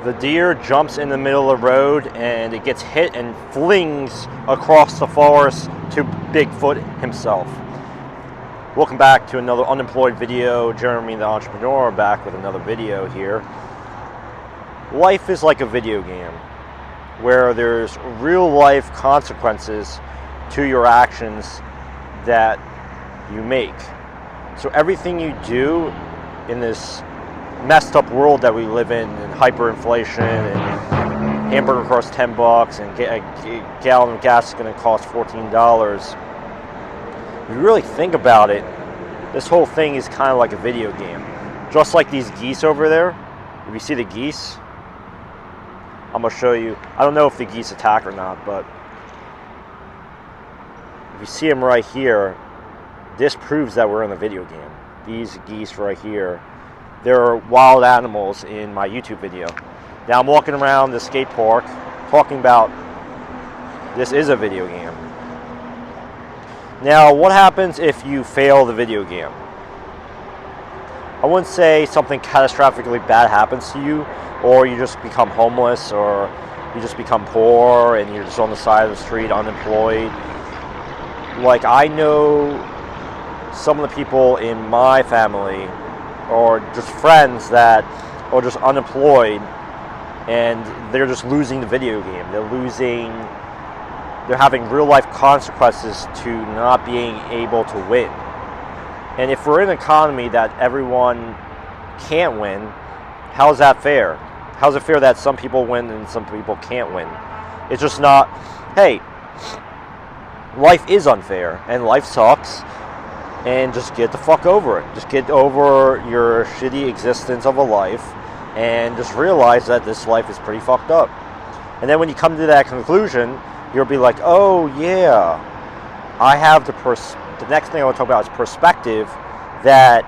The deer jumps in the middle of the road and it gets hit and flings across the forest to Bigfoot himself. Welcome back to another unemployed video. Jeremy the Entrepreneur back with another video here. Life is like a video game where there's real life consequences to your actions that you make. So everything you do in this messed up world that we live in, and hyperinflation, and hamburger costs $10, and a gallon of gas is going to cost $14. If you really think about it, this whole thing is kind of like a video game. Just like these geese over there. If you see the geese, I'm going to show you. I don't know if the geese attack or not, but if you see them right here, this proves that we're in a video game. These geese right here, they're wild animals in my YouTube video. Now I'm walking around the skate park talking about this is a video game. Now what happens if you fail the video game? I wouldn't say something catastrophically bad happens to you, or you just become homeless, or you just become poor and you're just on the side of the street unemployed. Like, I know some of the people in my family or just friends that are just unemployed and they're just losing the video game. They're having real life consequences to not being able to win. And if we're in an economy that everyone can't win, how's that fair? How's it fair that some people win and some people can't win? It's just not. Hey, life is unfair and life sucks. And just get the fuck over it. Just get over your shitty existence of a life and just realize that this life is pretty fucked up. And then when you come to that conclusion, you'll be like, oh yeah, I have the next thing I want to talk about is perspective, that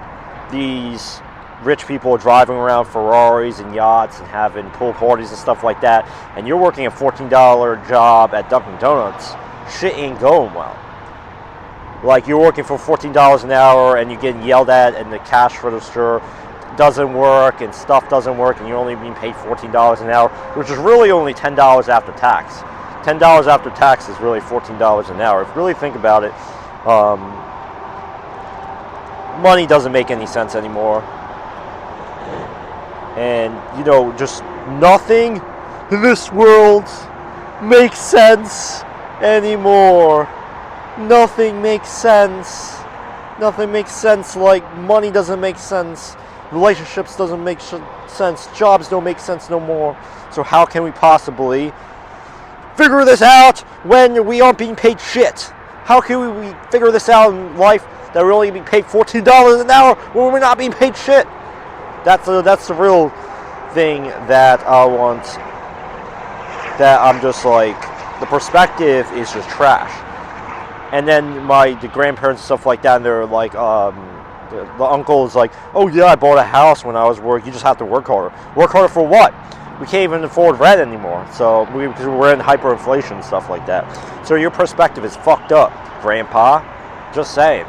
these rich people are driving around Ferraris and yachts and having pool parties and stuff like that, and you're working a $14 job at Dunkin' Donuts. Shit ain't going well. Like, you're working for $14 an hour and you're getting yelled at and the cash register doesn't work and stuff doesn't work and you're only being paid $14 an hour, which is really only $10 after tax. $10 after tax is really $14 an hour. If you really think about it, money doesn't make any sense anymore. And, just nothing in this world makes sense anymore. Nothing makes sense. Nothing makes sense. Like, money doesn't make sense. Relationships doesn't make sense. Jobs don't make sense no more. So how can we possibly figure this out when we aren't being paid shit? How can we figure this out in life that we're only being paid $14 an hour when we're not being paid shit? That's the real thing that I want. That I'm just like, the perspective is just trash. And then the grandparents and stuff like that, and they're like, the uncle is like, oh yeah, I bought a house when I was working. You just have to work harder. Work harder for what? We can't even afford rent anymore. So because we're in hyperinflation and stuff like that. So your perspective is fucked up, Grandpa. Just saying.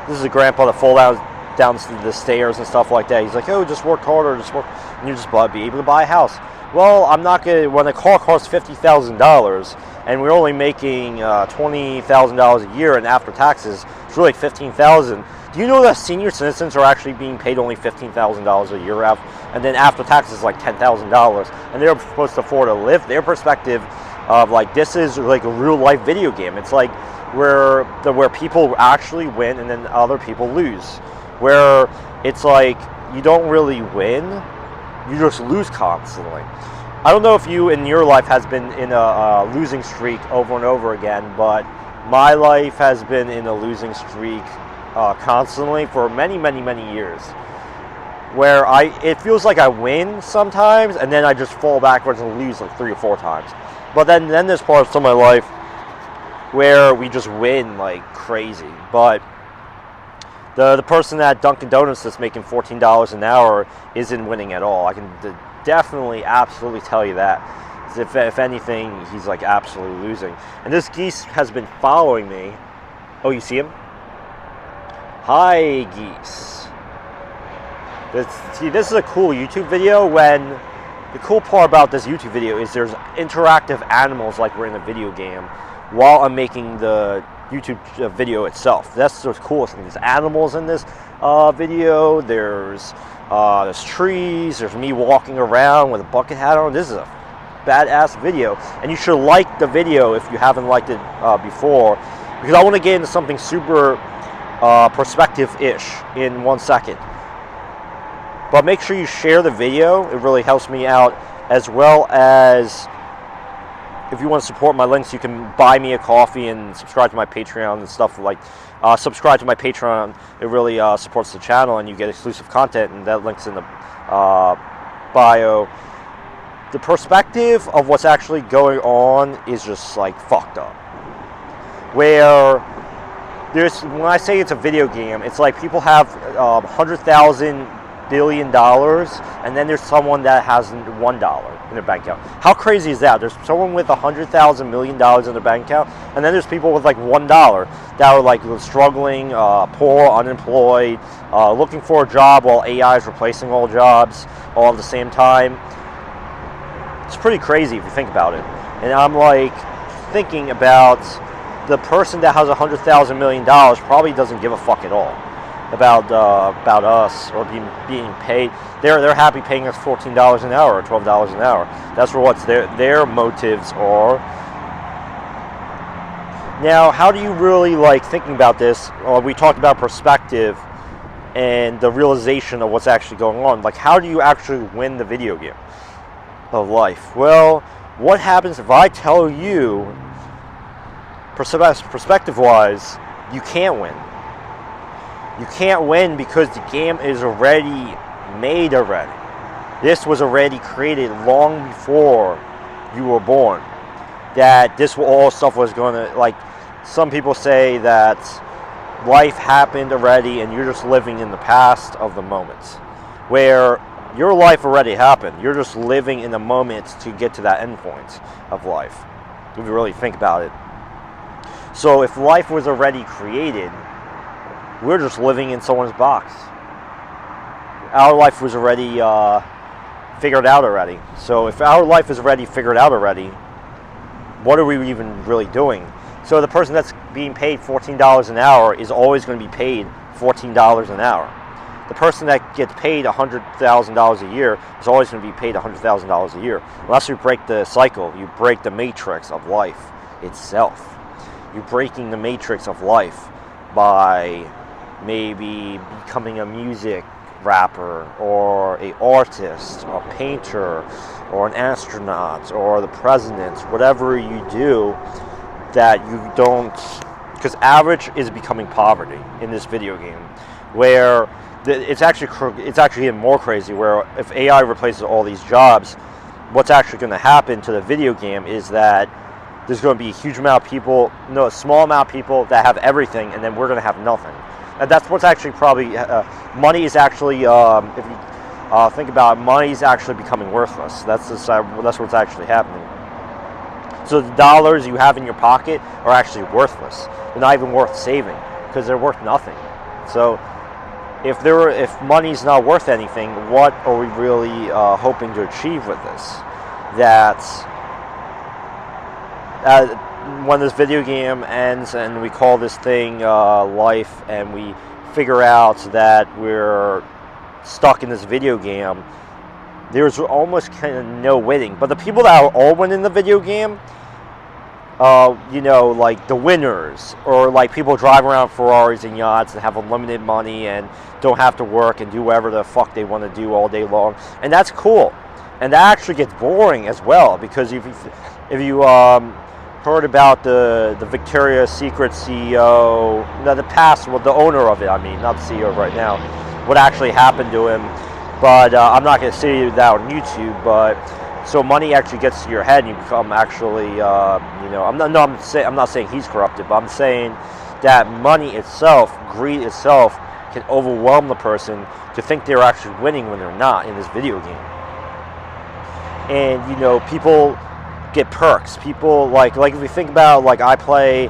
This is a grandpa that fall down the stairs and stuff like that. He's like, oh, just work harder, just work, and you just be able to buy a house. Well, I'm not gonna. When a car costs $50,000 and we're only making $20,000 a year, and after taxes, it's really $15,000. Do you know that senior citizens are actually being paid only $15,000 a year, and then after taxes, like $10,000, and they're supposed to afford to live? Their perspective of like, this is like a real life video game. It's like where people actually win and then other people lose. Where it's like you don't really win. You just lose constantly. I don't know if you in your life has been in a losing streak over and over again, but my life has been in a losing streak constantly for many, many, many years. Where it feels like I win sometimes, and then I just fall backwards and lose like 3 or 4 times. But then there's parts of my life where we just win like crazy. But the person at Dunkin' Donuts that's making $14 an hour isn't winning at all. I can definitely, absolutely tell you that. If anything, he's like absolutely losing. And this geese has been following me. Oh, you see him? Hi, geese. See, this is a cool YouTube video when the cool part about this YouTube video is there's interactive animals like we're in a video game while I'm making the YouTube video itself. That's the coolest thing. There's animals in this video. There's trees. There's me walking around with a bucket hat on. This is a badass video, and you should like the video if you haven't liked it before, because I want to get into something super perspective-ish in 1 second. But make sure you share the video. It really helps me out, as well as if you want to support my links, you can buy me a coffee and subscribe to my Patreon and stuff like. Subscribe to my Patreon. It really supports the channel, and you get exclusive content, and that link's in the bio. The perspective of what's actually going on is just like fucked up. Where when I say it's a video game, it's like people have $100,000 billion, and then there's someone that has $1 in their bank account. How crazy is that? There's someone with $100,000 million in their bank account, and then there's people with like $1 that are like struggling, poor, unemployed, looking for a job while AI is replacing all jobs all at the same time. It's pretty crazy if you think about it. And I'm like thinking about the person that has $100,000 million probably doesn't give a fuck at all about us or being paid. They're happy paying us $14 an hour or $12 an hour. That's for what their motives are. Now, how do you really like thinking about this? We talked about perspective and the realization of what's actually going on. Like, how do you actually win the video game of life? Well, what happens if I tell you, perspective-wise, you can't win? You can't win because the game is already made already. This was already created long before you were born. That this all stuff was going to, like, some people say that life happened already and you're just living in the past of the moments. Where your life already happened. You're just living in the moment to get to that end point of life. If you really think about it. So if life was already created, we're just living in someone's box. Our life was already figured out already. So if our life is already figured out already, what are we even really doing? So the person that's being paid $14 an hour is always going to be paid $14 an hour. The person that gets paid $100,000 a year is always going to be paid $100,000 a year. Unless you break the cycle, you break the matrix of life itself. You're breaking the matrix of life by maybe becoming a music rapper or an artist, a painter, or an astronaut, or the president, whatever you do that you don't, because average is becoming poverty in this video game, where it's actually even more crazy, where if AI replaces all these jobs, what's actually going to happen to the video game is that there's going to be a huge amount of people, a small amount of people that have everything, and then we're going to have nothing. And that's what's actually probably, money is actually, if you think about it, money is actually becoming worthless. That's what's actually happening. So the dollars you have in your pocket are actually worthless. They're not even worth saving because they're worth nothing. So if money's not worth anything, what are we really hoping to achieve with this? That when this video game ends and we call this thing life, and we figure out that we're stuck in this video game, there's almost kind of no winning. But the people that are all winning the video game, like the winners, or like people drive around Ferraris and yachts and have unlimited money and don't have to work and do whatever the fuck they want to do all day long, and that's cool. And that actually gets boring as well, because if you heard about the Victoria's Secret CEO, the owner of it, I mean, not the CEO right now, what actually happened to him. But I'm not going to say that on YouTube. But so money actually gets to your head, and you become actually, I'm not saying he's corrupted, but I'm saying that money itself, greed itself, can overwhelm the person to think they're actually winning when they're not in this video game. And people get perks. People like if we think about, like, I play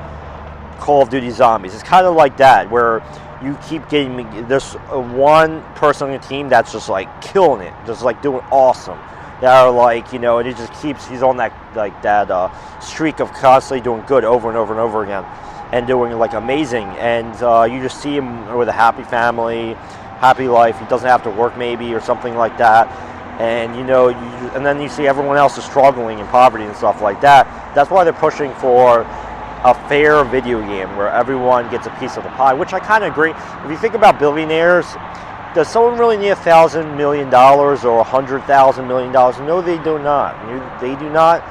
Call of Duty Zombies. It's kind of like that, where you keep getting, there's one person on your team that's just like killing it, just like doing awesome. That are like, you know, and he just keeps, he's on that, like that streak of constantly doing good over and over and over again, and doing like amazing. And you just see him with a happy family, happy life. He doesn't have to work maybe or something like that. And you know, and then you see everyone else is struggling in poverty and stuff like that. That's why they're pushing for a fair video game where everyone gets a piece of the pie, which I kind of agree. If you think about billionaires, does someone really need $1,000 million or $100,000 million? No, they do not. They do not.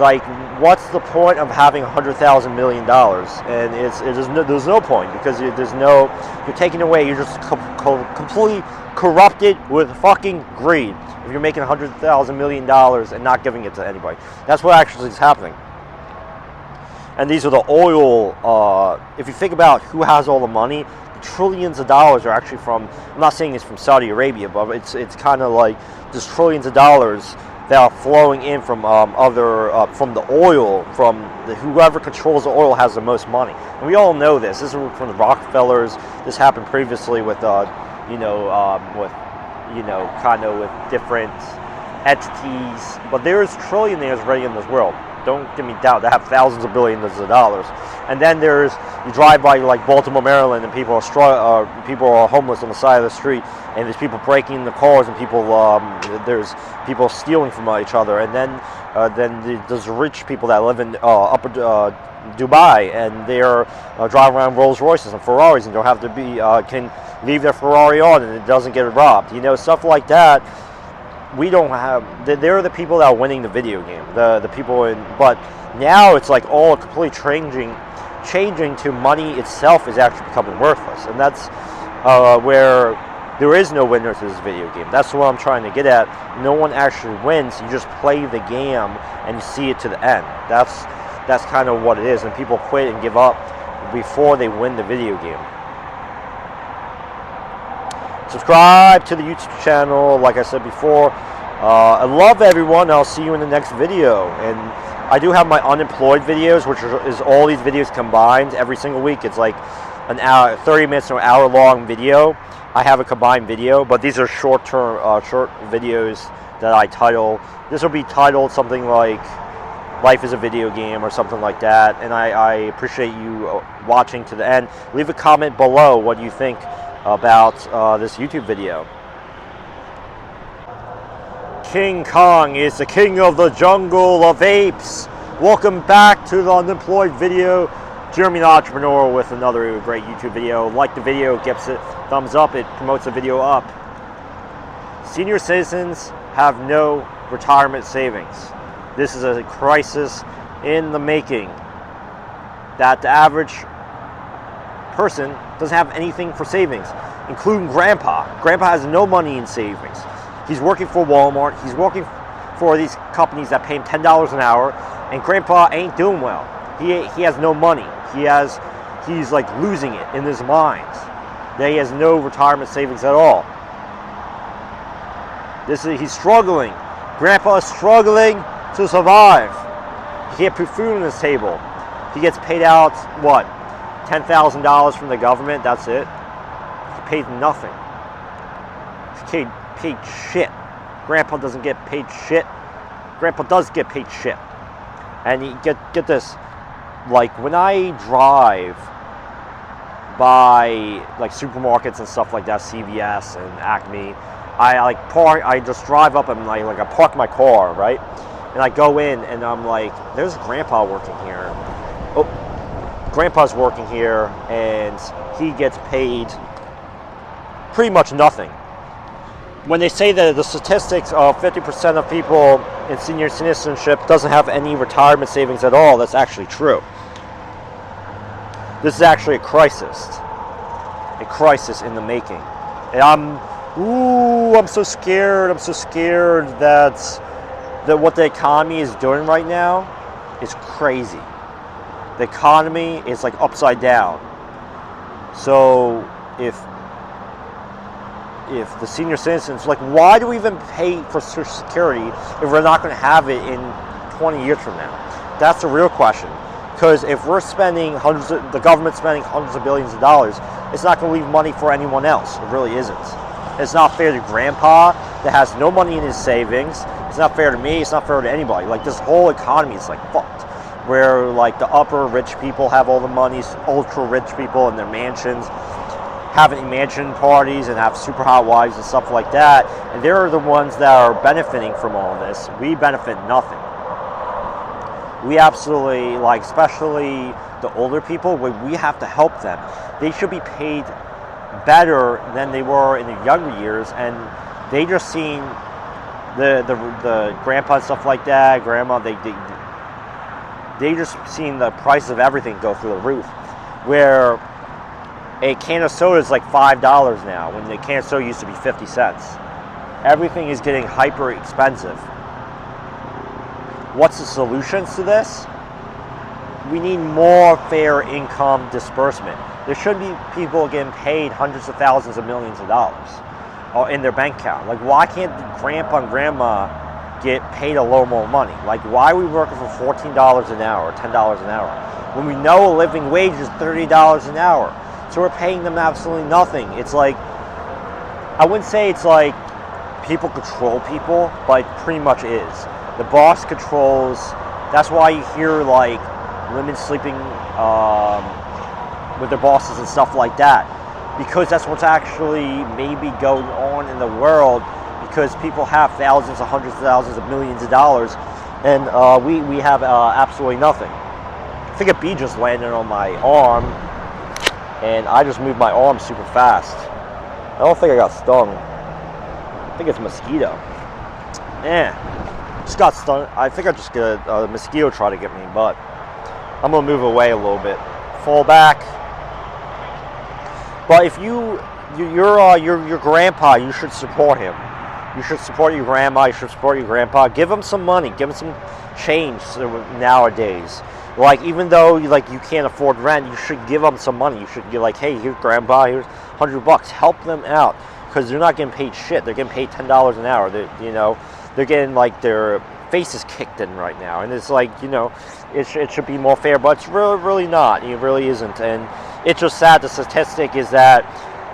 Like, what's the point of having $100,000 million? And there's no point, because you're taking away. You're just completely corrupted with fucking greed if you're making $100,000 million and not giving it to anybody. That's what actually is happening. And these are the oil. If you think about who has all the money, the trillions of dollars are actually from, I'm not saying it's from Saudi Arabia, but it's kind of like there's trillions of dollars that are flowing in from from the oil, from whoever controls the oil has the most money. And we all know this. This is from the Rockefellers. This happened previously with kind of with different entities. But there's trillionaires already in this world. Don't give me doubt. They have thousands of billions of dollars. And then you drive by like Baltimore, Maryland, and people are homeless on the side of the street, and there's people breaking into cars, and there's people stealing from each other. And then there's rich people that live in upper Dubai, and they're driving around Rolls Royces and Ferraris, and don't have to be can leave their Ferrari on, and it doesn't get robbed. You know, stuff like that. We don't have. They're the people that are winning the video game. The people but now it's like all completely changing to money itself is actually becoming worthless, and that's where there is no winner to this video game. That's what I'm trying to get at. No one actually wins. You just play the game and you see it to the end. That's kind of what it is, and people quit and give up before they win the video game. Subscribe to the YouTube channel, like I said before. I love everyone. I'll see you in the next video. And I do have my unemployed videos, which is all these videos combined every single week. It's like an hour, 30 minutes to an hour long video. I have a combined video, but these are short videos that I title. This will be titled something like Life is a Video Game or something like that. And I appreciate you watching to the end. Leave a comment below what you think about this YouTube video. King Kong is the king of the jungle of apes. Welcome back to the Unemployed video. Jeremy the Entrepreneur with another great YouTube video. Like the video, gives it thumbs up, it promotes the video up. Senior citizens have no retirement savings. This is a crisis in the making, that the average person doesn't have anything for savings, including Grandpa. Grandpa has no money in savings. He's working for Walmart. He's working for these companies that pay him $10 an hour, and Grandpa ain't doing well. He has no money. He's like losing it in his mind. That he has no retirement savings at all. He's struggling. Grandpa is struggling to survive. He can't put food on his table. He gets paid out what? $10,000 from the government. That's it. He pays nothing. He's paid shit. Grandpa doesn't get paid shit. Grandpa does get paid shit. And you get this, like when I drive by like supermarkets and stuff like that, CVS and Acme, I just drive up and I park my car, right? And I go in and I'm like, there's Grandpa working here. Oh, Grandpa's working here, and he gets paid pretty much nothing. When they say that the statistics of 50% of people in senior citizenship doesn't have any retirement savings at all, that's actually true. This is actually a crisis in the making. And I'm so scared. I'm so scared that what the economy is doing right now is crazy. The economy is like upside down. So if the senior citizens, like, why do we even pay for Social Security if we're not going to have it in 20 years from now? That's the real question. Because if we're spending the government's spending hundreds of billions of dollars, it's not going to leave money for anyone else. It really isn't. It's not fair to grandpa that has no money in his savings. It's not fair to me. It's not fair to anybody. Like, this whole economy is like fucked. Where like the upper rich people have all the money, ultra rich people in their mansions, having mansion parties and have super hot wives and stuff like that. And they're the ones that are benefiting from all this. We benefit nothing. We absolutely, like, especially the older people, we have to help them. They should be paid better than they were in the younger years, and they just seen the grandpa and stuff like that, grandma, they just seen the price of everything go through the roof. Where a can of soda is like $5 now, when the can of soda used to be 50 cents. Everything is getting hyper expensive. What's the solutions to this? We need more fair income disbursement. There should be people getting paid hundreds of thousands of millions of dollars in their bank account. Like, why can't grandpa and grandma get paid a little more money? Like, why are we working for $14 an hour or $10 an hour when we know a living wage is $30 an hour? So we're paying them absolutely nothing. It's like, I wouldn't say it's like people control people, but it pretty much is. The boss controls. That's why you hear like women sleeping with their bosses and stuff like that, because that's what's actually maybe going on in the world, because people have thousands of hundreds of thousands of millions of dollars, and we have absolutely nothing. I think a bee just landed on my arm, and I just moved my arm super fast. I don't think I got stung. I think it's a mosquito. Just got stung. I think I just got a mosquito try to get me, but I'm gonna move away a little bit, fall back. But if your grandpa, you should support him. You should support your grandma. You should support your grandpa. Give him some money. Give him some change nowadays. Like, even though you can't afford rent, you should give them some money. You should be like, hey, here's grandpa. Here's $100. Help them out, because they're not getting paid shit. They're getting paid $10 an hour. They're getting like their faces kicked in right now, and it's like, it should be more fair, but it's really not. It really isn't, and it's just sad. The statistic is that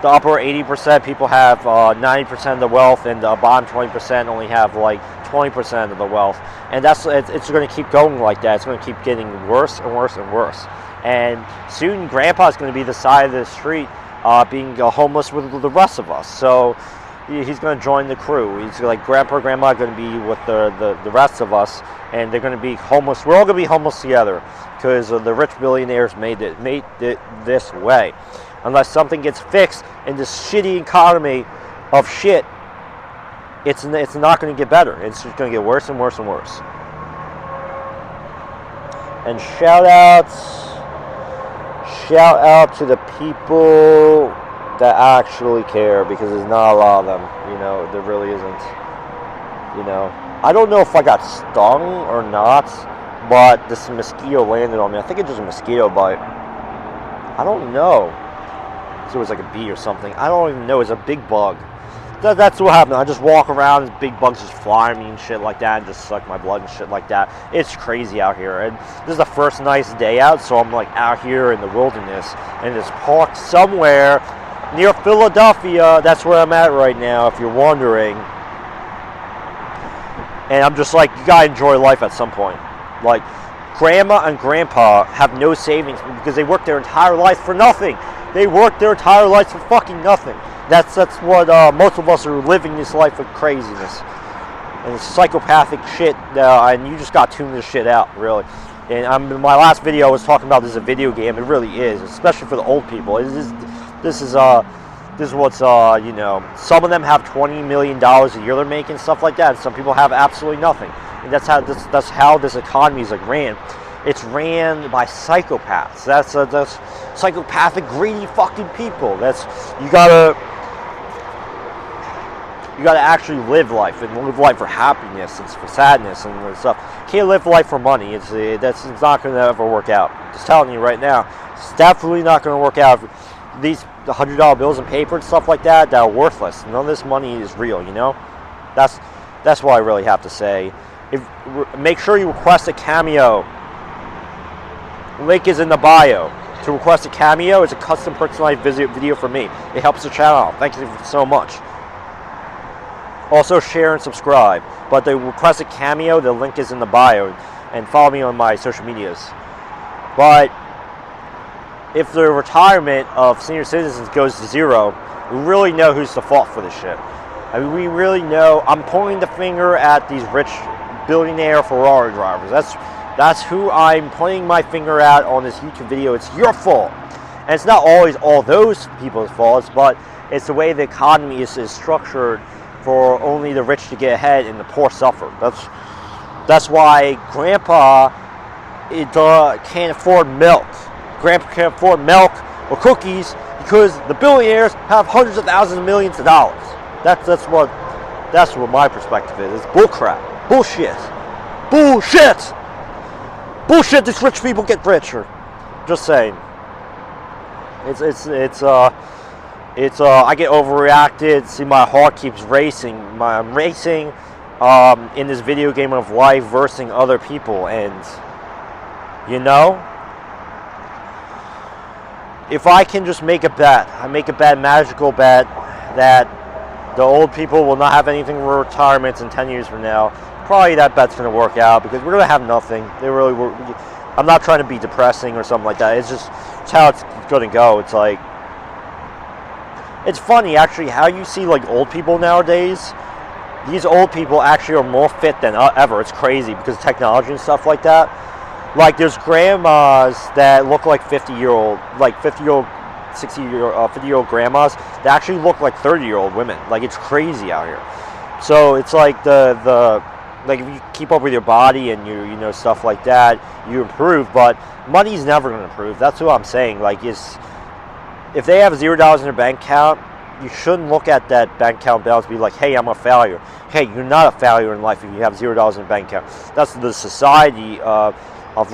the upper 80% people have 90% of the wealth, and the bottom 20% only have like 20% of the wealth, and it's going to keep going like that. It's going to keep getting worse and worse and worse, and soon Grandpa's going to be the side of the street being homeless with the rest of us. So he's going to join the crew. He's like, Grandpa, Grandma are going to be with the rest of us, and they're going to be homeless. We're all going to be homeless together, because the rich billionaires made it this way. Unless something gets fixed in this shitty economy of shit, it's not going to get better. It's just going to get worse and worse and worse. And shout out to the people that actually care, because there's not a lot of them. There really isn't. I don't know if I got stung or not, but this mosquito landed on me. I think it's just a mosquito bite. I don't know. So it was like a bee or something. I don't even know. It's a big bug. That's what happened. I just walk around and big bugs just fly me and shit like that, and just suck my blood and shit like that. It's crazy out here. And this is the first nice day out, so I'm like out here in the wilderness in this park somewhere near Philadelphia. That's where I'm at right now, if you're wondering. And I'm just like, you gotta enjoy life at some point. Like, Grandma and Grandpa have no savings because they worked their entire life for nothing. They worked their entire life for fucking nothing. That's what most of us are living this life of craziness and psychopathic shit. And you just got to tune this shit out, really. And my last video I was talking about, this is a video game. It really is, especially for the old people. This is what's some of them have $20 million a year they're making, stuff like that. And some people have absolutely nothing. And that's how this economy is like ran. It's ran by psychopaths. That's psychopathic, greedy fucking people. You gotta actually live life, and live life for happiness and for sadness and stuff. You can't live life for money. It's not gonna ever work out. Just telling you right now, it's definitely not gonna work out. These $100 bills and paper and stuff like that are worthless. None of this money is real. That's what I really have to say. Make sure you request a Cameo. Link is in the bio. To request a Cameo, it's a custom personalized video for me. It helps the channel out. Thank you so much. Also share and subscribe. But to request a Cameo, the link is in the bio. And follow me on my social medias. But if the retirement of senior citizens goes to zero, we really know who's the fault for this shit. I mean, we really know. I'm pointing the finger at these rich billionaire Ferrari drivers. That's who I'm pointing my finger at on this YouTube video. It's your fault. And it's not always all those people's faults, but it's the way the economy is structured for only the rich to get ahead and the poor suffer. That's why Grandpa can't afford milk. Grandpa can't afford milk or cookies because the billionaires have hundreds of thousands of millions of dollars. That's what my perspective is. It's bullcrap. Bullshit. Bullshit. Bullshit. These rich people get richer. Just saying. I get overreacted. See, my heart keeps racing. I'm racing in this video game of life versus other people, and you know, if I can just make a bet, I make a bet, magical bet, that the old people will not have anything for retirements in 10 years from now. Probably that bet's going to work out because we're going to have nothing. I'm not trying to be depressing or something like that. It's how it's going to go. It's like, it's funny actually how you see like old people nowadays. These old people actually are more fit than ever. It's crazy because of technology and stuff like that. Like there's grandmas that look like 50-year-old, 50-year-old grandmas that actually look like 30-year-old women. Like it's crazy out here. So it's like like if you keep up with your body and you know stuff like that, you improve. But money's never going to improve. That's what I'm saying. Like if they have $0 in their bank account, you shouldn't look at that bank account balance and be like, hey, I'm a failure. Hey, you're not a failure in life if you have $0 in the bank account. That's the society of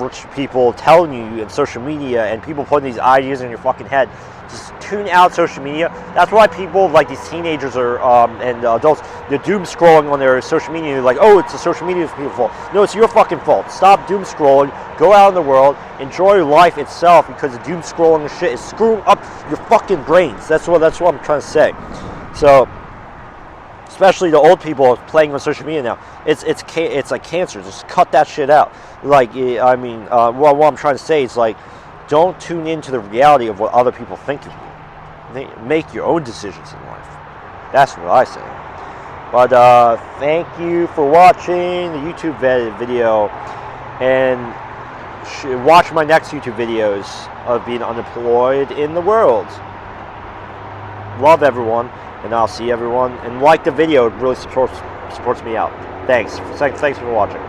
rich people telling you in social media and people putting these ideas in your fucking head. Just tune out social media. That's why people like these teenagers and adults, they're doom scrolling on their social media. They're like, oh, it's the social media people's fault. No, it's your fucking fault. Stop doom scrolling. Go out in the world. Enjoy life itself because the doom scrolling and shit is screwing up your fucking brains. That's what I'm trying to say. So, especially the old people playing on social media now, it's like cancer. Just cut that shit out. Like, I mean, what I'm trying to say is like, don't tune into the reality of what other people think of you. Make your own decisions in life. That's what I say. But thank you for watching the YouTube video, and watch my next YouTube videos of being unemployed in the world. Love everyone, and I'll see everyone. And like the video, it really supports me out. Thanks for watching.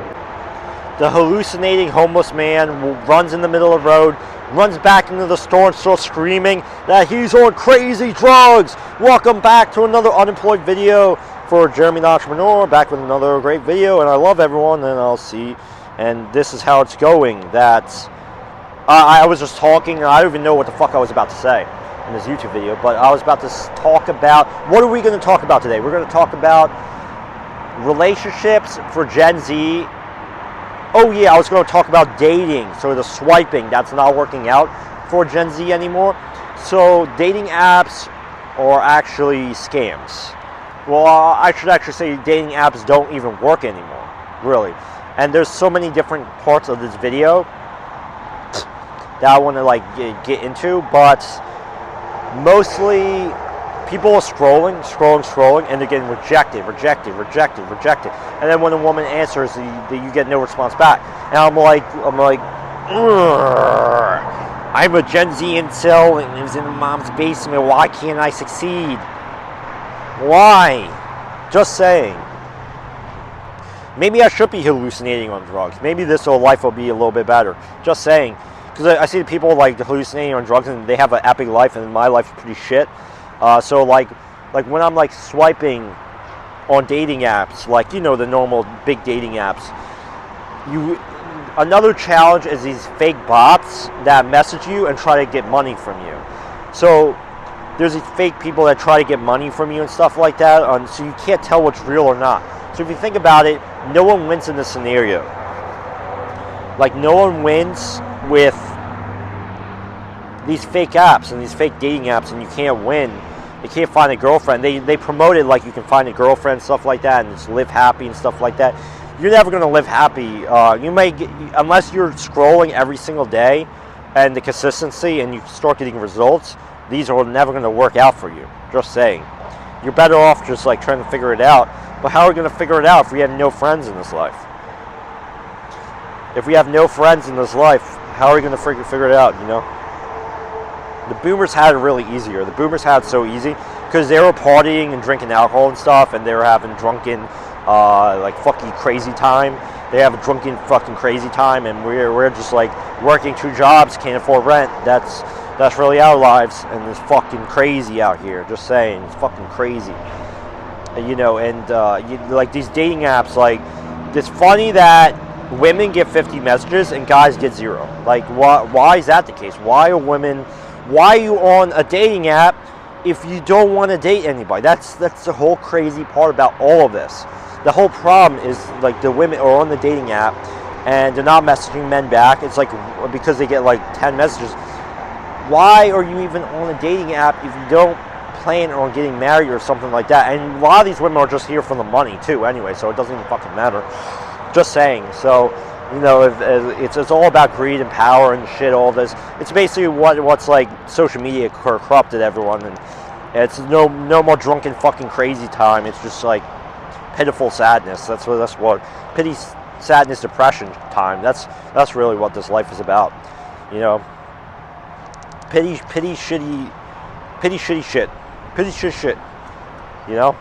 The hallucinating homeless man runs in the middle of the road, runs back into the store and starts screaming that he's on crazy drugs. Welcome back to another unemployed video for Jeremy the Entrepreneur, back with another great video, and I love everyone, and I'll see. And this is how it's going. I was just talking, and I don't even know what the fuck I was about to say in this YouTube video, but I was about to talk about, what are we going to talk about today? We're going to talk about relationships for Gen Z. Oh yeah, I was going to talk about dating, so the swiping, that's not working out for Gen Z anymore. So dating apps are actually scams. Well, I should actually say dating apps don't even work anymore, really. And there's so many different parts of this video that I want to like get into, but mostly people are scrolling, and they're getting rejected. And then when a woman answers, you get no response back. And I'm like, I'm a Gen Z incel and lives in mom's basement. Why can't I succeed? Why? Just saying. Maybe I should be hallucinating on drugs. Maybe life will be a little bit better. Just saying. Because I see people like hallucinating on drugs and they have an epic life, and my life's pretty shit. So like when I'm like swiping on dating apps, like, you know, the normal big dating apps, another challenge is these fake bots that message you and try to get money from you. So there's these fake people that try to get money from you and stuff like that, so you can't tell what's real or not. So if you think about it, no one wins in this scenario. Like, no one wins with these fake apps and these fake dating apps, and you can't win. You can't find a girlfriend. They promote it like you can find a girlfriend, stuff like that, and just live happy and stuff like that. You're never going to live happy. You may get, unless you're scrolling every single day, and the consistency, and you start getting results. These are never going to work out for you. Just saying. You're better off just like trying to figure it out. But how are we going to figure it out if we have no friends in this life? If we have no friends in this life, how are we going to figure it out, you know? The boomers had it really easier. The boomers had it so easy because they were partying and drinking alcohol and stuff, and they were having drunken, like fucking crazy time. They have a drunken fucking crazy time, and we're just like working 2 jobs, can't afford rent. That's really our lives, and it's fucking crazy out here. Just saying, it's fucking crazy. You know, and like these dating apps, like it's funny that women get 50 messages and guys get 0. Like, why is that the case? Why are you on a dating app if you don't want to date anybody? That's the whole crazy part about all of this. The whole problem is like the women are on the dating app and they're not messaging men back. It's like because they get like 10 messages. Why are you even on a dating app if you don't plan on getting married or something like that? And a lot of these women are just here for the money too anyway, so it doesn't even fucking matter. Just saying. So, you know, it's all about greed and power and shit, all this. It's basically what's like social media corrupted everyone, and it's no more drunken fucking crazy time. It's just like pitiful sadness. That's what pity, sadness, depression time. That's really what this life is about. You know, pity shitty shit. You know,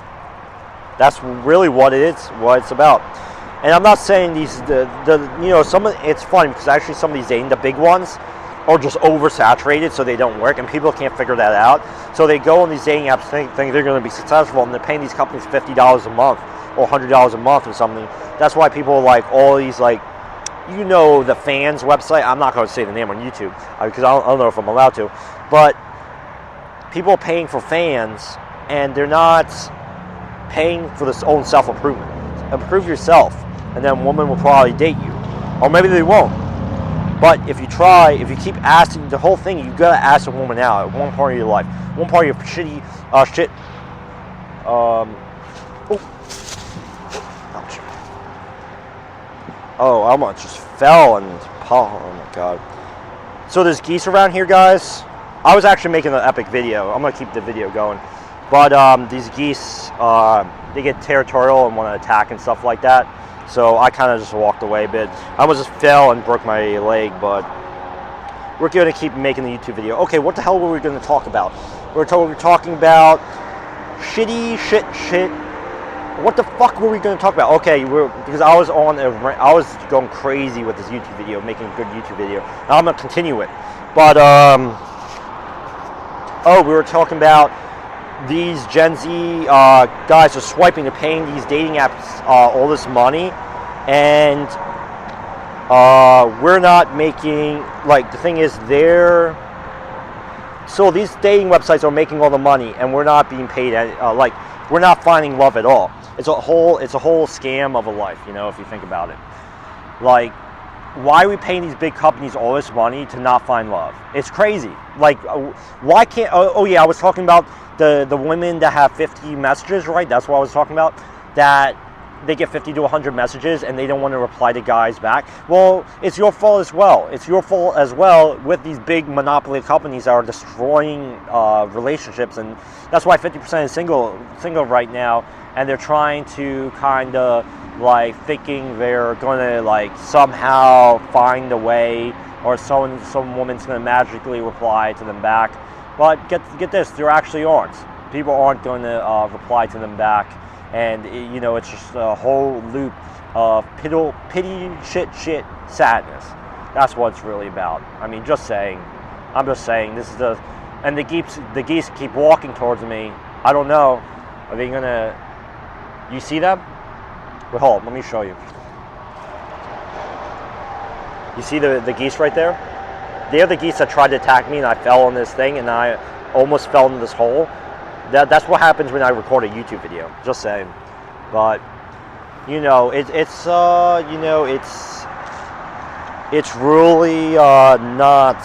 that's really what it is. What it's about. And I'm not saying these you know, it's funny because actually some of these dating, the big ones, are just oversaturated, so they don't work, and people can't figure that out. So they go on these dating apps think they're going to be successful, and they're paying these companies $50 a month or $100 a month or something. That's why people like all these, like, you know, the fans website. I'm not going to say the name on YouTube because I don't know if I'm allowed to, but people are paying for fans, and they're not paying for their own self-improvement. Improve yourself, and then a woman will probably date you, or maybe they won't. But if you try, if you keep asking, the whole thing, you gotta ask a woman out at one part of your life, one part of your shitty shit. Ouch. Oh, I almost just fell and oh my god. So there's geese around here, guys. I was actually making an epic video. I'm gonna keep the video going, but these geese, they get territorial and want to attack and stuff like that. So I kind of just walked away a bit. I almost just fell and broke my leg, but we're going to keep making the YouTube video. Okay, what the hell were we going to talk about? We're talking about shitty shit. What the fuck were we going to talk about? Okay, because I was going crazy with this YouTube video, making a good YouTube video. Now I'm going to continue it. But, we were talking about these Gen Z guys are swiping, they're paying these dating apps all this money, and we're not making, like, the thing is, so these dating websites are making all the money, and we're not being paid, like, we're not finding love at all. It's a whole scam of a life, you know, if you think about it. Like, why are we paying these big companies all this money to not find love? It's crazy. Like, why can't, yeah, I was talking about the women that have 50 messages, right? That's what I was talking about, that they get 50 to 100 messages and they don't want to reply to guys back. Well, it's your fault as well. It's your fault as well with these big monopoly companies that are destroying relationships, and that's why 50% is single right now, and they're trying to kind of like thinking they're going to like somehow find a way, or some woman's going to magically reply to them back. But get this, there actually aren't. People aren't going to reply to them back, and you know, it's just a whole loop of pity, shit, sadness. That's what it's really about. I mean, just saying. I'm just saying. This is and the geese keep walking towards me. I don't know. Are they gonna? You see them? Wait, hold on, let me show you. You see the geese right there? They're the geese that tried to attack me, and I fell on this thing, and I almost fell in this hole. That's what happens when I record a YouTube video. Just saying. But you know, it's really not.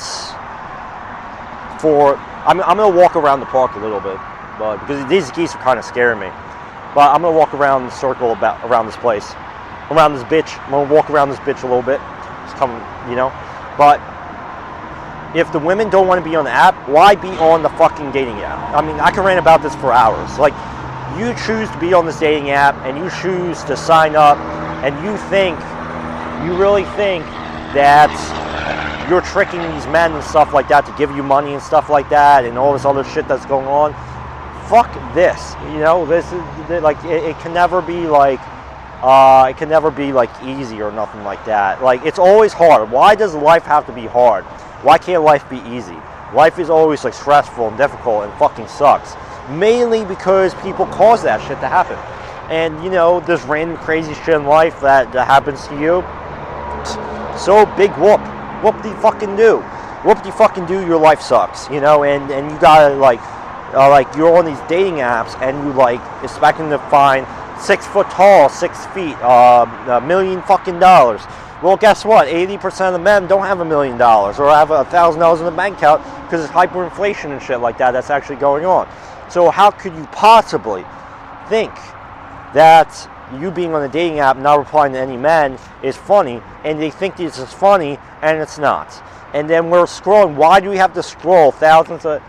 before. I'm gonna walk around the park a little bit, but because these geese are kind of scaring me. But I'm gonna walk around the circle around this place, around this bitch. I'm gonna walk around this bitch a little bit. Just come, you know. But if the women don't want to be on the app, why be on the fucking dating app? I mean, I can rant about this for hours. Like, you choose to be on this dating app, and you choose to sign up, and you really think that you're tricking these men and stuff like that to give you money and stuff like that, and all this other shit that's going on. Fuck this, you know. This is like it can never be like easy or nothing like that. Like, it's always hard. Why does life have to be hard? Why can't life be easy? Life is always like stressful and difficult and fucking sucks. Mainly because people cause that shit to happen. And you know, there's random crazy shit in life that happens to you. So big whoop. Whoop-de-fucking-do. Whoop-de-fucking-do, your life sucks, you know, and you gotta, like, you're on these dating apps, and you, like, expecting to find 6 foot tall, 6 feet, $1 million fucking dollars. Well, guess what? 80% of the men don't have $1 million, or have $1,000 in the bank account, because it's hyperinflation and shit like that that's actually going on. So how could you possibly think that you being on a dating app, not replying to any men, is funny, and they think this is funny, and it's not. And then we're scrolling. Why do we have to scroll thousands of...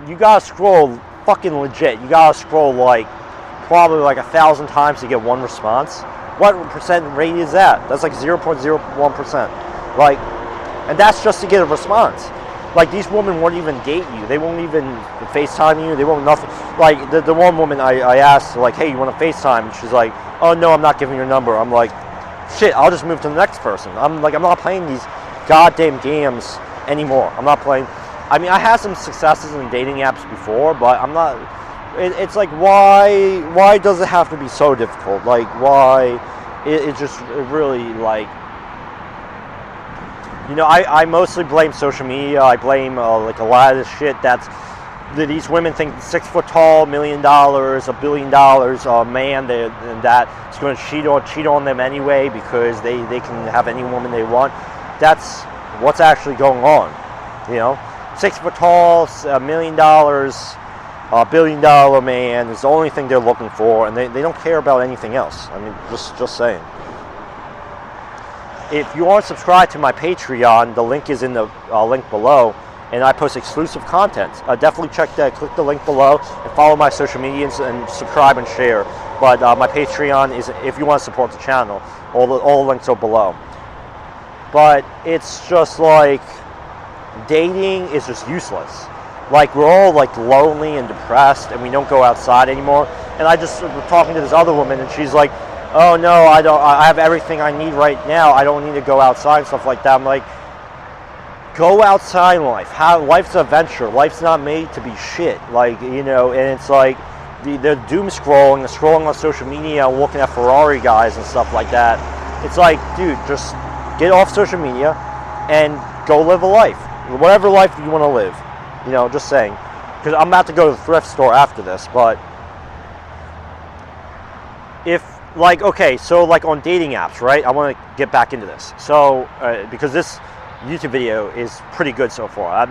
You gotta scroll fucking legit. You gotta scroll like probably like 1,000 times to get one response. What percent rate is that? That's like 0.01%. Like, and that's just to get a response. Like, these women won't even date you. They won't even FaceTime you. They won't nothing. Like, the one woman I asked, like, hey, you want to FaceTime? And she's like, oh, no, I'm not giving your number. I'm like, shit, I'll just move to the next person. I'm not playing these goddamn games anymore. I'm not playing. I mean, I had some successes in dating apps before, but I'm not. It's like, why does it have to be so difficult? Like, why? It really, like, you know, I mostly blame social media. I blame like a lot of this shit that these women think 6 foot tall, $1 million, $1 billion man and that is going to cheat on them anyway because they can have any woman they want. That's what's actually going on. You know, 6 foot tall, $1 million, $1 billion man is the only thing they're looking for, and they don't care about anything else. I mean, just saying. If you aren't subscribed to my Patreon, the link is in the link below, and I post exclusive content. Definitely check that. Click the link below and follow my social medias and subscribe and share. But my Patreon is, if you want to support the channel, all the links are below. But it's just like, dating is just useless. Like, we're all like lonely and depressed, and we don't go outside anymore. And I just was talking to this other woman, and she's like, oh no, I have everything I need right now. I don't need to go outside and stuff like that. I'm like, go outside in life. Life's an adventure. Life's not made to be shit. Like, you know, and it's like, they're doom scrolling, they're scrolling on social media, looking at Ferrari guys and stuff like that. It's like, dude, just get off social media and go live a life. Whatever life you want to live. You know, just saying. Because I'm about to go to the thrift store after this, but if, like, okay, so like on dating apps, right? I want to get back into this. So, because this YouTube video is pretty good so far.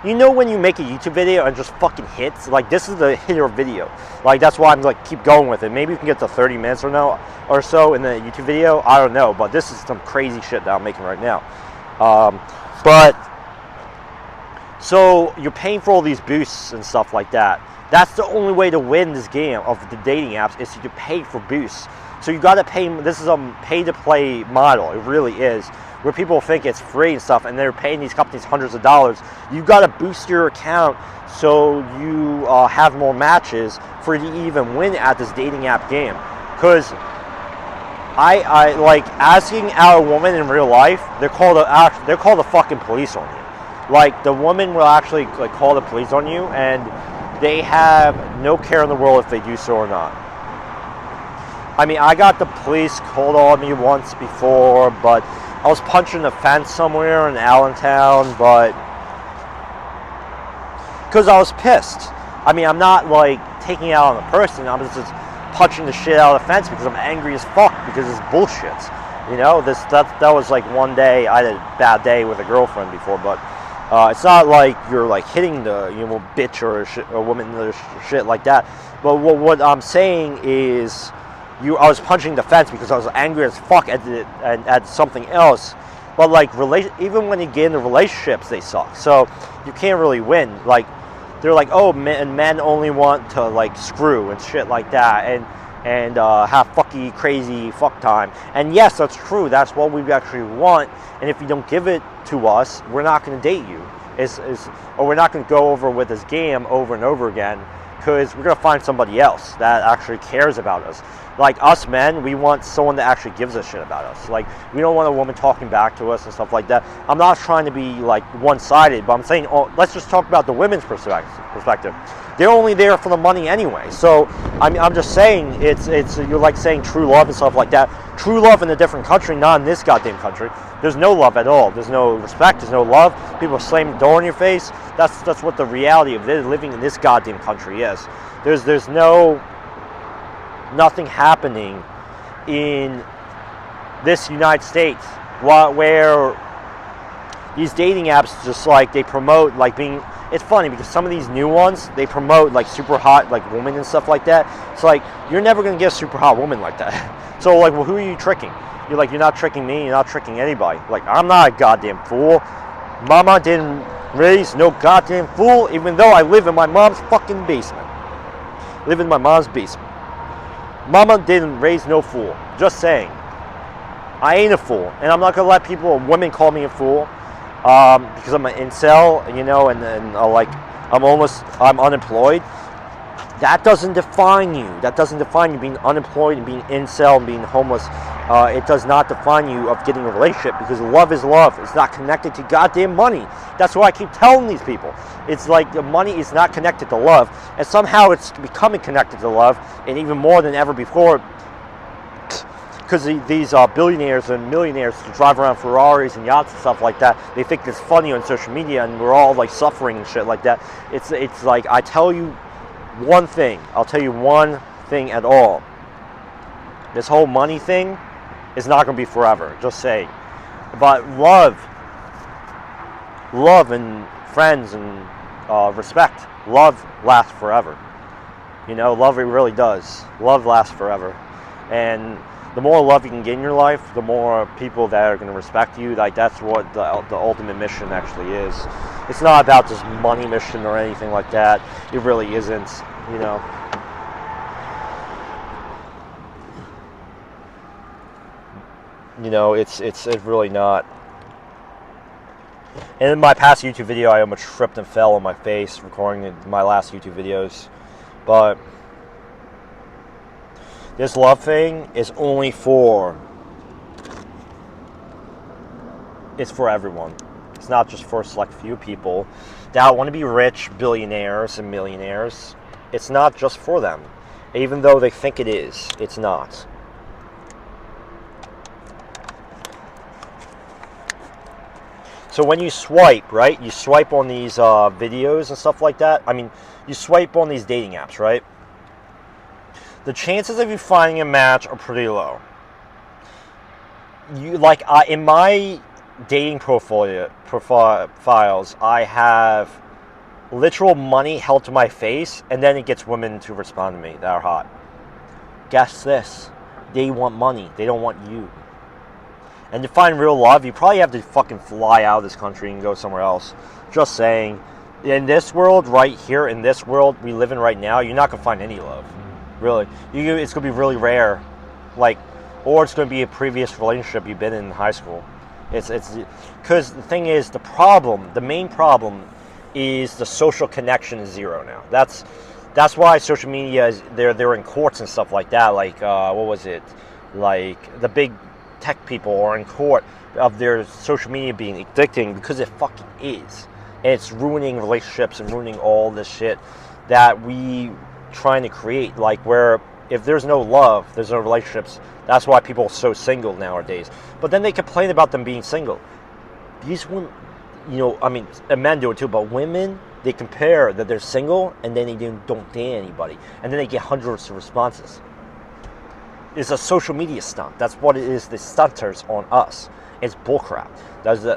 You know when you make a YouTube video and just fucking hits? Like, this is the hitter video. Like, that's why I'm like, keep going with it. Maybe you can get to 30 minutes or so in the YouTube video. I don't know, but this is some crazy shit that I'm making right now. So you're paying for all these boosts and stuff like that. That's the only way to win this game of the dating apps, is to pay for boosts. So you got to pay. This is a pay-to-play model. It really is, where people think it's free and stuff, and they're paying these companies hundreds of dollars. You got to boost your account so you have more matches for you to even win at this dating app game. Because I like asking out a woman in real life. They're called the fucking police on you. Like, the woman will actually like call the police on you, and they have no care in the world if they do so or not. I mean, I got the police called on me once before, but I was punching a fence somewhere in Allentown, but because I was pissed. I mean, I'm not like taking it out on the person. I'm just punching the shit out of the fence because I'm angry as fuck because it's bullshit. You know, that was like one day. I had a bad day with a girlfriend before, but It's not like you're like hitting the bitch or a woman or shit like that. But what I'm saying is, I was punching the fence because I was angry as fuck at something else. But like even when you get into relationships, they suck. So you can't really win. Like they're like, oh, men only want to like screw and shit like that, and have fucky crazy fuck time. And yes, that's true. That's what we actually want. And if you don't give it to us, we're not going to date you. Or we're not going to go over with this game over and over again, because we're going to find somebody else that actually cares about us. Like us men, we want someone that actually gives a shit about us. Like, we don't want a woman talking back to us and stuff like that. I'm not trying to be like one-sided, but I'm saying, let's just talk about the women's perspective. They're only there for the money anyway. So I'm just saying, it's you're like saying true love and stuff like that. True love in a different country, not in this goddamn country. There's no love at all. There's no respect. There's no love. People slam the door in your face. That's what the reality of living in this goddamn country is. There's nothing happening in this United States where these dating apps just like they promote like being. It's funny because some of these new ones, they promote like super hot like women and stuff like that. It's like, you're never gonna get a super hot woman like that. So like, well, who are you tricking? You're like, you're not tricking me, you're not tricking anybody. Like, I'm not a goddamn fool. Mama didn't raise no goddamn fool, even though I live in my mom's fucking basement. Live in my mom's basement. Mama didn't raise no fool. Just saying. I ain't a fool. And I'm not gonna let women call me a fool. Because I'm an incel, and like I'm unemployed. That doesn't define you. That doesn't define you being unemployed and being incel and being homeless. It does not define you of getting a relationship, because love is love. It's not connected to goddamn money. That's why I keep telling these people. It's like the money is not connected to love, and somehow it's becoming connected to love, and even more than ever before. Because these billionaires and millionaires drive around Ferraris and yachts and stuff like that, they think it's funny on social media, and we're all like suffering and shit like that. It's like, I tell you one thing. I'll tell you one thing at all. This whole money thing is not going to be forever. Just saying. But love and friends and respect. Love lasts forever. Love, it really does. Love lasts forever. And the more love you can get in your life, the more people that are going to respect you. Like, that's what the ultimate mission actually is. It's not about this money mission or anything like that. It really isn't, it's really not. And in my past YouTube video, I almost tripped and fell on my face recording my last YouTube videos. But this love thing is only it's for everyone. It's not just for a select few people that want to be rich, billionaires and millionaires. It's not just for them. Even though they think it is, it's not. So when you swipe, right? You swipe on these videos and stuff like that. I mean, you swipe on these dating apps, right? The chances of you finding a match are pretty low. In my dating profiles, I have literal money held to my face, and then it gets women to respond to me that are hot. Guess this. They want money. They don't want you. And to find real love, you probably have to fucking fly out of this country and go somewhere else. Just saying. In this world, right here, in this world we live in right now, you're not going to find any love. Really. It's going to be really rare. Or it's going to be a previous relationship you've been in high school. It's because the thing is, the main problem is the social connection is zero now. That's why social media is, they're in courts and stuff like that. What was it? The big tech people are in court of their social media being addicting, because it fucking is. And it's ruining relationships and ruining all this shit that we trying to create, where if there's no love, there's no relationships. That's why people are so single nowadays. But then they complain about them being single. These women, and men do it too, but women, they compare that they're single, and then they don't date anybody, and then they get hundreds of responses. It's a social media stunt. That's what it is. The stunters on us. It's bullcrap.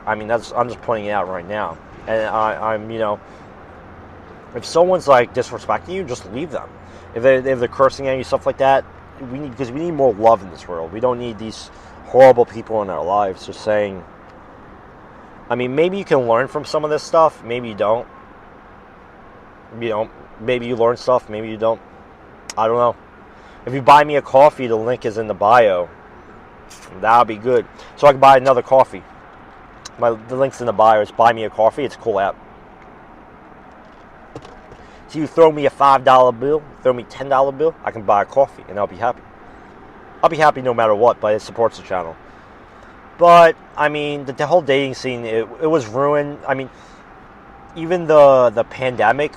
I'm just pointing it out right now. And I'm, if someone's like disrespecting you, just leave them. If they're cursing at you, stuff like that, because we need more love in this world. We don't need these horrible people in our lives just saying. I mean, maybe you can learn from some of this stuff. Maybe you don't. Maybe you learn stuff. Maybe you don't. I don't know. If you buy me a coffee, the link is in the bio. That'll be good. So I can buy another coffee. The link's in the bio. It's buy me a coffee. It's a cool app. So you throw me a $5 bill, throw me a $10 bill, I can buy a coffee and I'll be happy. I'll be happy no matter what, but it supports the channel. But, I mean, the whole dating scene, it was ruined. I mean, even the pandemic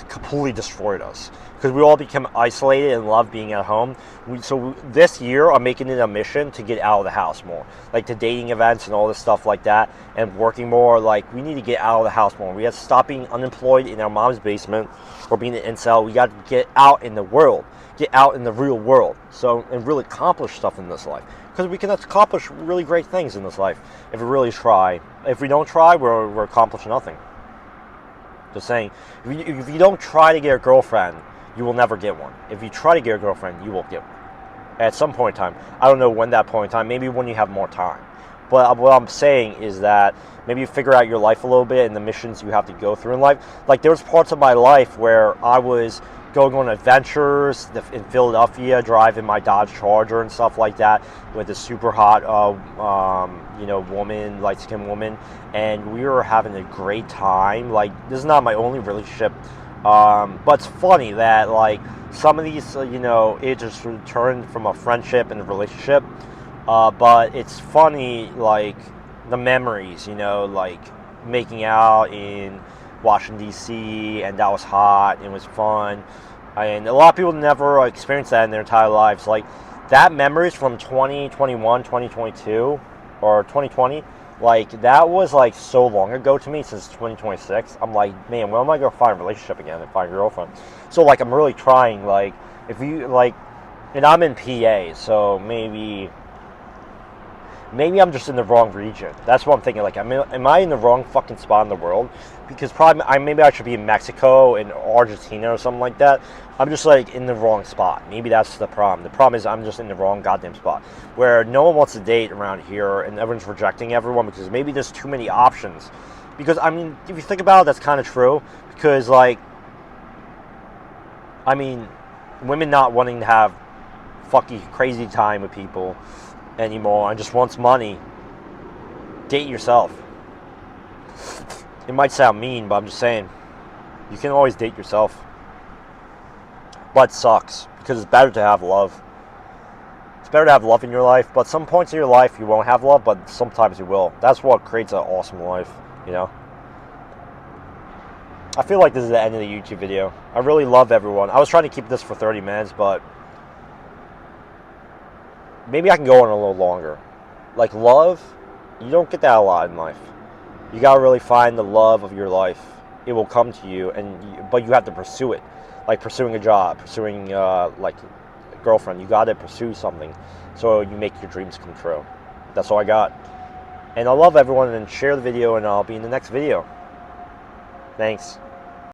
completely destroyed us. Because we all became isolated and love being at home. So this year, I'm making it a mission to get out of the house more. Like to dating events and all this stuff like that. And working more. Like, we need to get out of the house more. We have to stop being unemployed in our mom's basement. Or being an incel. We got to get out in the world. Get out in the real world. And really accomplish stuff in this life. Because we can accomplish really great things in this life. If we really try. If we don't try, we're accomplishing nothing. Just saying. If you don't try to get a girlfriend, you will never get one. If you try to get a girlfriend, you will get one. At some point in time. I don't know when that point in time. Maybe when you have more time. But what I'm saying is that maybe you figure out your life a little bit and the missions you have to go through in life. Like, there was parts of my life where I was going on adventures in Philadelphia, driving my Dodge Charger and stuff like that with a super hot, woman, light-skinned woman. And we were having a great time. Like, this is not my only relationship. But it's funny that, like, some of these, it just returned from a friendship and a relationship. But it's funny, like, the memories, like making out in Washington, D.C., and that was hot, and it was fun. And a lot of people never experienced that in their entire lives. Like, that memories from 2021, 2022, or 2020, like, that was, like, so long ago to me, since 2026. I'm like, man, when am I going to find a relationship again and find a girlfriend? So, like, I'm really trying, like, if you, like, and I'm in PA, so maybe I'm just in the wrong region. That's what I'm thinking. Like, am I in the wrong fucking spot in the world? Because maybe I should be in Mexico and Argentina or something like that. I'm just, like, in the wrong spot. Maybe that's the problem. The problem is I'm just in the wrong goddamn spot where no one wants to date around here and everyone's rejecting everyone because maybe there's too many options. Because, I mean, if you think about it, that's kind of true. Because, like, I mean, women not wanting to have fucking crazy time with people anymore and just wants money. Date yourself. It might sound mean, but I'm just saying, you can always date yourself. But it sucks, because it's better to have love. It's better to have love in your life, but some points in your life you won't have love, but sometimes you will. That's what creates an awesome life, I feel like this is the end of the YouTube video. I really love everyone. I was trying to keep this for 30 minutes, but maybe I can go on a little longer. Like, love, you don't get that a lot in life. You gotta really find the love of your life. It will come to you, but you have to pursue it. Like pursuing a job, pursuing like a girlfriend. You gotta pursue something so you make your dreams come true. That's all I got. And I love everyone, and share the video, and I'll be in the next video. Thanks.